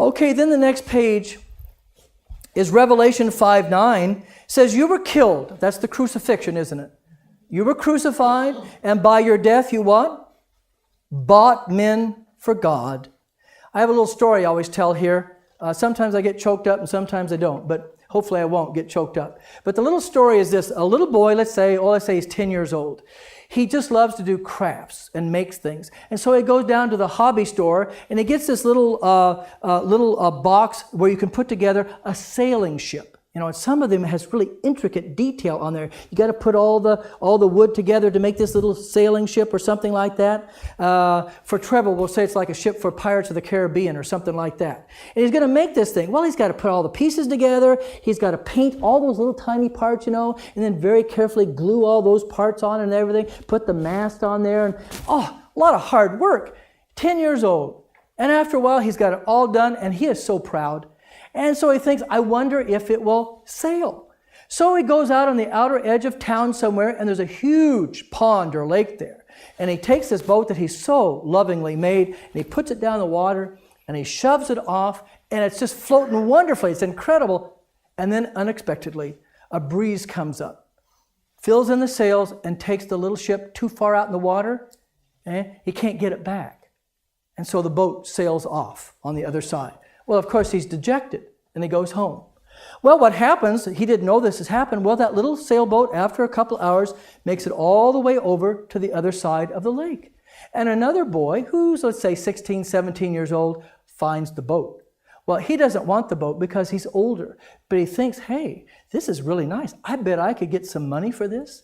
Okay, then the next page is Revelation 5:9. Says, you were killed. That's the crucifixion, isn't it? You were crucified, and by your death you what? Bought men for God. I have a little story I always tell here. Sometimes I get choked up and sometimes I don't, but hopefully I won't get choked up. But the little story is this. A little boy, let's say he's 10 years old. He just loves to do crafts and makes things. And so he goes down to the hobby store and he gets this little box where you can put together a sailing ship. You know, and some of them has really intricate detail on there. You got to put all the wood together to make this little sailing ship or something like that. For Trevor, we'll say it's like a ship for Pirates of the Caribbean or something like that. And he's going to make this thing. Well, he's got to put all the pieces together. He's got to paint all those little tiny parts, you know, and then very carefully glue all those parts on and everything. Put the mast on there, and a lot of hard work. 10 years old. And after a while, he's got it all done, and he is so proud. And so he thinks, I wonder if it will sail. So he goes out on the outer edge of town somewhere, and there's a huge pond or lake there. And he takes this boat that he's so lovingly made, and he puts it down in the water, and he shoves it off, and it's just floating wonderfully. It's incredible. And then unexpectedly, a breeze comes up, fills in the sails, and takes the little ship too far out in the water, and he can't get it back. And so the boat sails off on the other side. Well, of course, he's dejected, and he goes home. Well, what happens, he didn't know this has happened. Well, that little sailboat, after a couple hours, makes it all the way over to the other side of the lake. And another boy, who's, let's say, 16, 17 years old, finds the boat. Well, he doesn't want the boat because he's older, but he thinks, hey, this is really nice. I bet I could get some money for this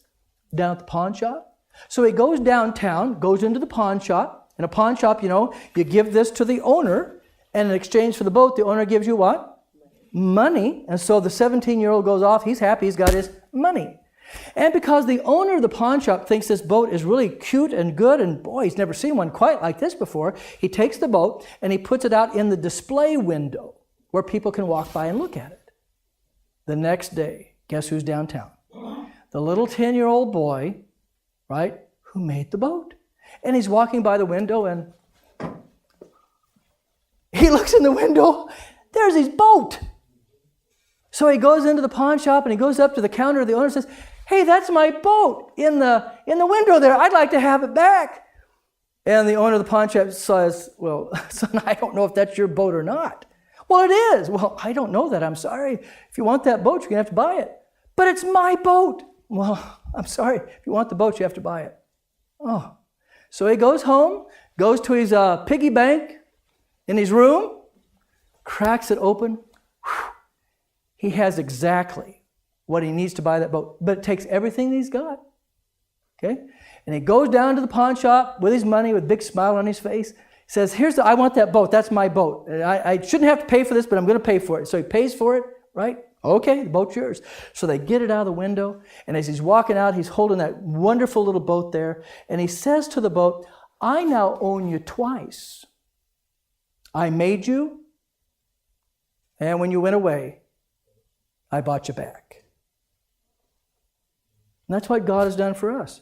down at the pawn shop. So he goes downtown, goes into the pawn shop. In a pawn shop, you know, you give this to the owner, and in exchange for the boat, the owner gives you what? Money. And so the 17-year-old goes off. He's happy. He's got his money. And because the owner of the pawn shop thinks this boat is really cute and good, and boy, he's never seen one quite like this before, he takes the boat and he puts it out in the display window where people can walk by and look at it. The next day, guess who's downtown? The little 10-year-old boy, right, who made the boat. And he's walking by the window, and he looks in the window, there's his boat. So he goes into the pawn shop and he goes up to the counter. The owner says, hey, that's my boat in the window there. I'd like to have it back. And the owner of the pawn shop says, well, son, I don't know if that's your boat or not. Well, it is. Well, I don't know that. I'm sorry. If you want that boat, you're going to have to buy it. But it's my boat. Well, I'm sorry. If you want the boat, you have to buy it. Oh. So he goes home, goes to his piggy bank in his room, cracks it open. Whew. He has exactly what he needs to buy that boat, but it takes everything that he's got. Okay? And he goes down to the pawn shop with his money, with a big smile on his face. He says, I want that boat. That's my boat. I shouldn't have to pay for this, but I'm going to pay for it. So he pays for it, right? Okay, the boat's yours. So they get it out of the window, and as he's walking out, he's holding that wonderful little boat there, and he says to the boat, I now own you twice. I made you, and when you went away, I bought you back. And that's what God has done for us.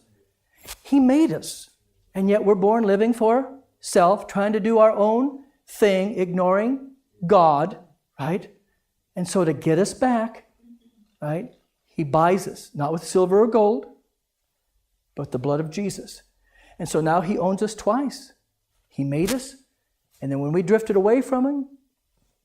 He made us, and yet we're born living for self, trying to do our own thing, ignoring God, right? And so to get us back, right, He buys us, not with silver or gold, but the blood of Jesus. And so now He owns us twice. He made us, and then when we drifted away from Him,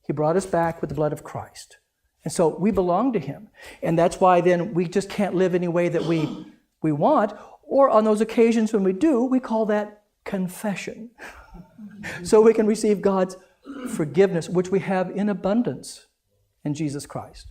He brought us back with the blood of Christ. And so we belong to Him. And that's why then we just can't live any way that we want, or on those occasions when we do, we call that confession. So we can receive God's forgiveness, which we have in abundance in Jesus Christ.